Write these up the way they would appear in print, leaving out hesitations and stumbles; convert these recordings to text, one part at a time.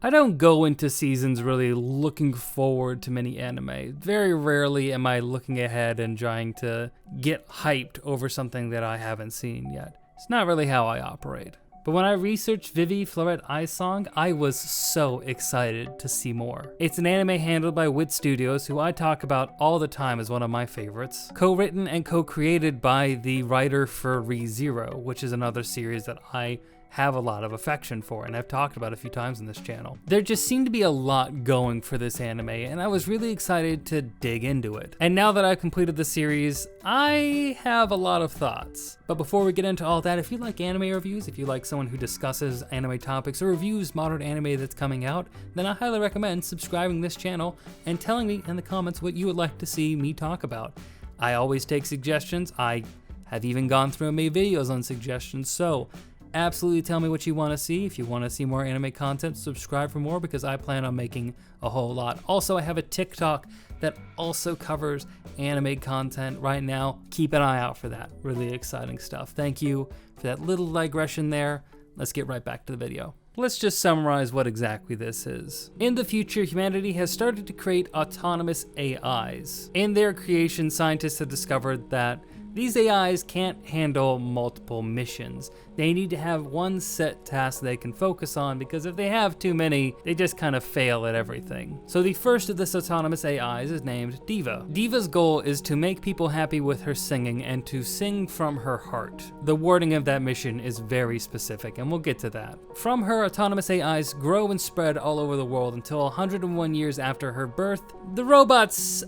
I don't go into seasons really looking forward to many anime. Very rarely am I looking ahead and trying to get hyped over something that I haven't seen yet. It's not really how I operate. But when I researched Vivy Fluorite Ice Song, I was so excited to see more. It's an anime handled by Wit Studios, who I talk about all the time as one of my favorites. Co-written and co-created by the writer for ReZero, which is another series that I have a lot of affection for, and I've talked about a few times on this channel. There just seemed to be a lot going for this anime, and I was really excited to dig into it. And now that I've completed the series, I have a lot of thoughts. But before we get into all that, if you like anime reviews, if you like someone who discusses anime topics or reviews modern anime that's coming out, then I highly recommend subscribing to this channel and telling me in the comments what you would like to see me talk about. I always take suggestions. I have even gone through and made videos on suggestions, so absolutely tell me what you want to see. If you want to see more anime content, subscribe for more, because I plan on making a whole lot. Also, I have a TikTok that also covers anime content right now. Keep an eye out for that. Really exciting stuff. Thank you for that little digression there. Let's get right back to the video. Let's just summarize what exactly this is. In the future, humanity has started to create autonomous AIs. In their creation, scientists have discovered that these AIs can't handle multiple missions. They need to have one set task they can focus on, because if they have too many, they just kind of fail at everything. So the first of this autonomous AIs is named Diva. Diva's goal is to make people happy with her singing and to sing from her heart. The wording of that mission is very specific, and we'll get to that. From her, autonomous AIs grow and spread all over the world until 101 years after her birth, the robots,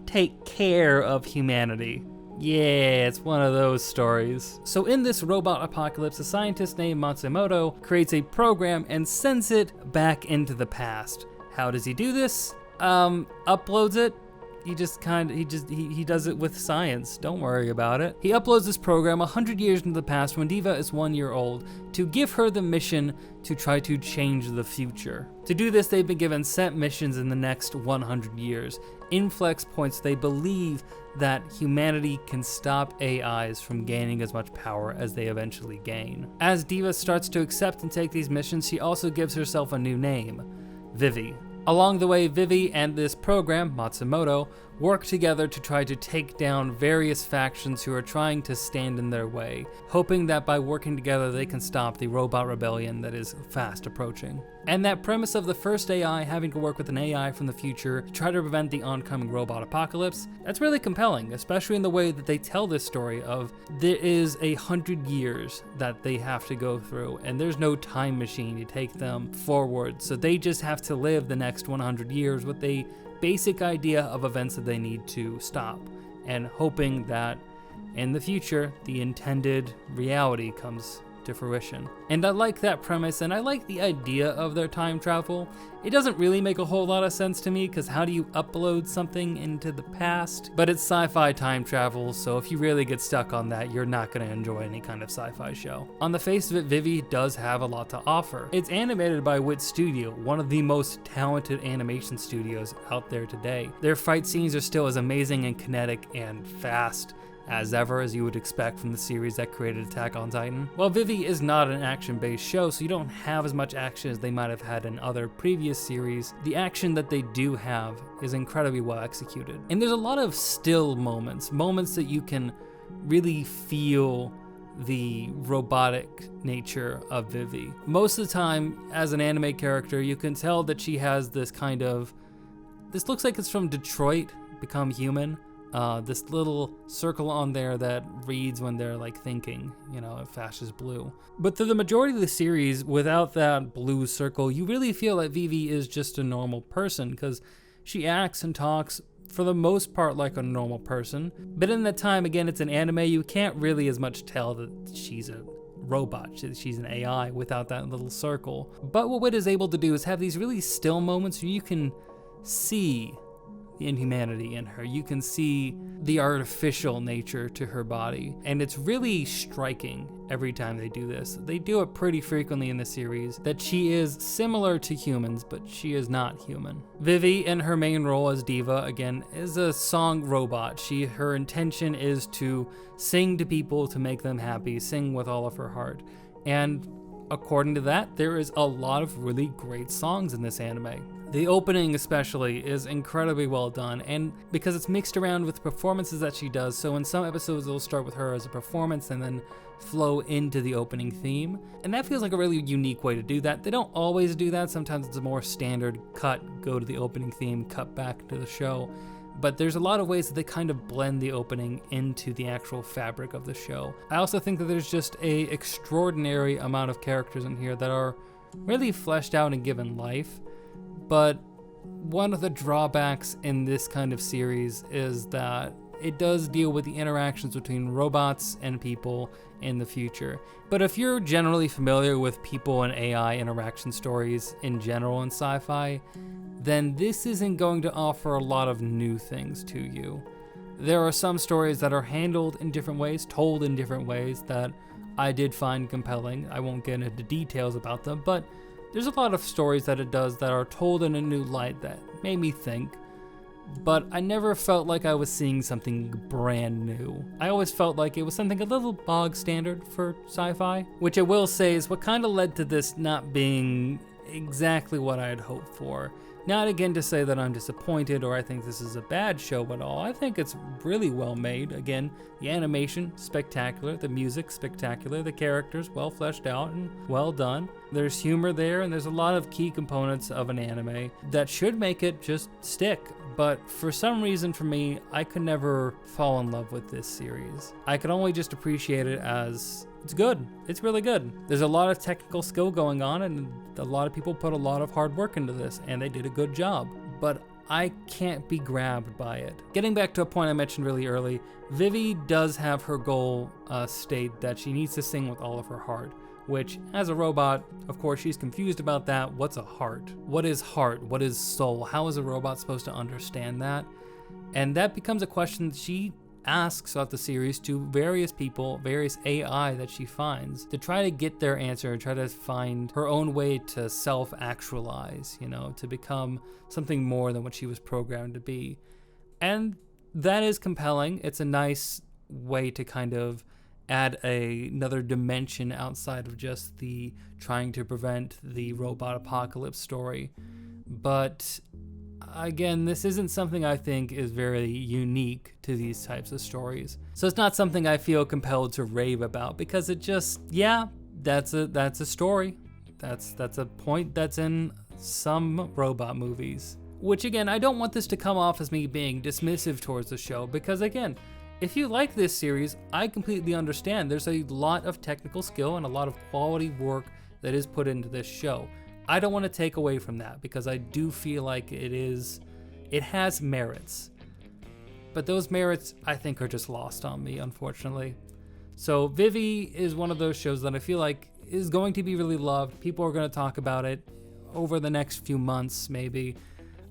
take care of humanity. Yeah, it's one of those stories. So in this robot apocalypse, a scientist named Matsumoto creates a program and sends it back into the past. How does he do this? Uploads it. He does it with science. Don't worry about it. He uploads this program 100 years into the past when Diva is 1 year old to give her the mission to try to change the future. To do this, they've been given set missions in the next 100 years. Inflex points they believe that humanity can stop AIs from gaining as much power as they eventually gain. As Diva starts to accept and take these missions, she also gives herself a new name, Vivy. Along the way, Vivy and this program, Matsumoto, work together to try to take down various factions who are trying to stand in their way, hoping that by working together they can stop the robot rebellion that is fast approaching. And that premise of the first AI having to work with an AI from the future to try to prevent the oncoming robot apocalypse, that's really compelling, especially in the way that they tell this story of there is 100 years that they have to go through, and there's no time machine to take them forward, so they just have to live the next 100 years with a basic idea of events that they need to stop, and hoping that in the future the intended reality comes to fruition. And I like that premise, and I like the idea of their time travel. It doesn't really make a whole lot of sense to me, because how do you upload something into the past? But it's sci-fi time travel, so if you really get stuck on that, you're not going to enjoy any kind of sci-fi show. On the face of it, Vivy does have a lot to offer. It's animated by Wit Studio, one of the most talented animation studios out there today. Their fight scenes are still as amazing and kinetic and fast as ever, as you would expect from the series that created Attack on Titan. While Vivy is not an action-based show, so you don't have as much action as they might have had in other previous series, the action that they do have is incredibly well executed. And there's a lot of still moments that you can really feel the robotic nature of Vivy. Most of the time, as an anime character, you can tell that she has this looks like it's from Detroit Become Human. This little circle on there that reads when they're like thinking, it flashes blue. But through the majority of the series, without that blue circle, you really feel that Vivy is just a normal person, because she acts and talks for the most part like a normal person. But in that time, again, it's an anime, you can't really as much tell that she's a robot, she's an AI without that little circle. But what Wit is able to do is have these really still moments where you can see the inhumanity in her. You can see the artificial nature to her body, and it's really striking every time they do this. They do it pretty frequently in the series, that she is similar to humans, but she is not human. Vivy, in her main role as Diva, again, is a song robot. Her intention is to sing to people to make them happy, sing with all of her heart. And according to that, there is a lot of really great songs in this anime. The opening especially is incredibly well done, and because it's mixed around with performances that she does, so in some episodes it'll start with her as a performance and then flow into the opening theme. And that feels like a really unique way to do that. They don't always do that. Sometimes it's a more standard cut, go to the opening theme, cut back to the show. But there's a lot of ways that they kind of blend the opening into the actual fabric of the show. I also think that there's just a extraordinary amount of characters in here that are really fleshed out and given life. But one of the drawbacks in this kind of series is that it does deal with the interactions between robots and people in the future. But if you're generally familiar with people and AI interaction stories in general in sci-fi, then this isn't going to offer a lot of new things to you. There are some stories that are handled in different ways, told in different ways, that I did find compelling. I won't get into details about them, but there's a lot of stories that it does that are told in a new light that made me think, but I never felt like I was seeing something brand new. I always felt like it was something a little bog standard for sci-fi, which I will say is what kind of led to this not being exactly what I had hoped for. Not again to say that I'm disappointed or I think this is a bad show at all. I think it's really well made. Again, the animation, spectacular. The music, spectacular. The characters, well fleshed out and well done. There's humor there, and there's a lot of key components of an anime that should make it just stick. But for some reason for me, I could never fall in love with this series. I could only just appreciate it as it's good. It's really good. There's a lot of technical skill going on, and a lot of people put a lot of hard work into this, and they did a good job. But I can't be grabbed by it. Getting back to a point I mentioned really early, Vivy does have her goal state that she needs to sing with all of her heart, which, as a robot, of course, she's confused about that. What's a heart? What is heart? What is soul? How is a robot supposed to understand that? And that becomes a question she asks throughout the series to various people, various AI that she finds, to try to get their answer and try to find her own way to self-actualize, to become something more than what she was programmed to be. And that is compelling. It's a nice way to kind of add another dimension outside of just the trying to prevent the robot apocalypse story. But again, this isn't something I think is very unique to these types of stories. So it's not something I feel compelled to rave about, because it just, that's a story. That's a point that's in some robot movies. Which again, I don't want this to come off as me being dismissive towards the show, because again, if you like this series, I completely understand. There's a lot of technical skill and a lot of quality work that is put into this show. I don't want to take away from that, because I do feel like it has merits. But those merits, I think, are just lost on me, unfortunately. So Vivy is one of those shows that I feel like is going to be really loved. People are going to talk about it over the next few months, maybe.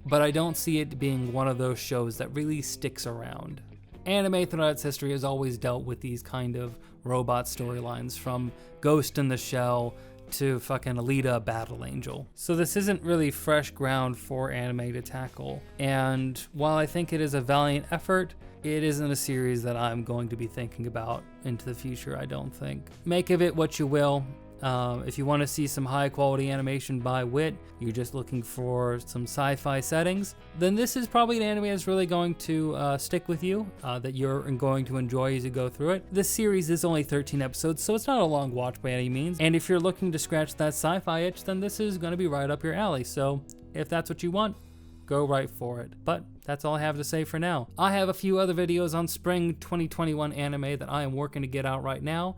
But I don't see it being one of those shows that really sticks around. Anime throughout its history has always dealt with these kind of robot storylines, from Ghost in the Shell to fucking Alita Battle Angel. So this isn't really fresh ground for anime to tackle. And while I think it is a valiant effort, it isn't a series that I'm going to be thinking about into the future, I don't think. Make of it what you will. If you want to see some high quality animation by Wit, you're just looking for some sci-fi settings, then this is probably an anime that's really going to stick with you, that you're going to enjoy as you go through it. This series is only 13 episodes, so it's not a long watch by any means. And if you're looking to scratch that sci-fi itch, then this is going to be right up your alley. So if that's what you want, go right for it. But that's all I have to say for now. I have a few other videos on spring 2021 anime that I am working to get out right now.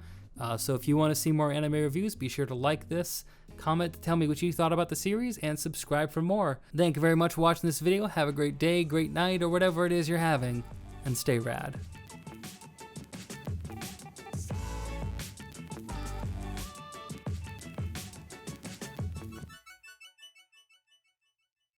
So if you want to see more anime reviews, be sure to like this, comment to tell me what you thought about the series, and subscribe for more. Thank you very much for watching this video. Have a great day, great night, or whatever it is you're having, and stay rad.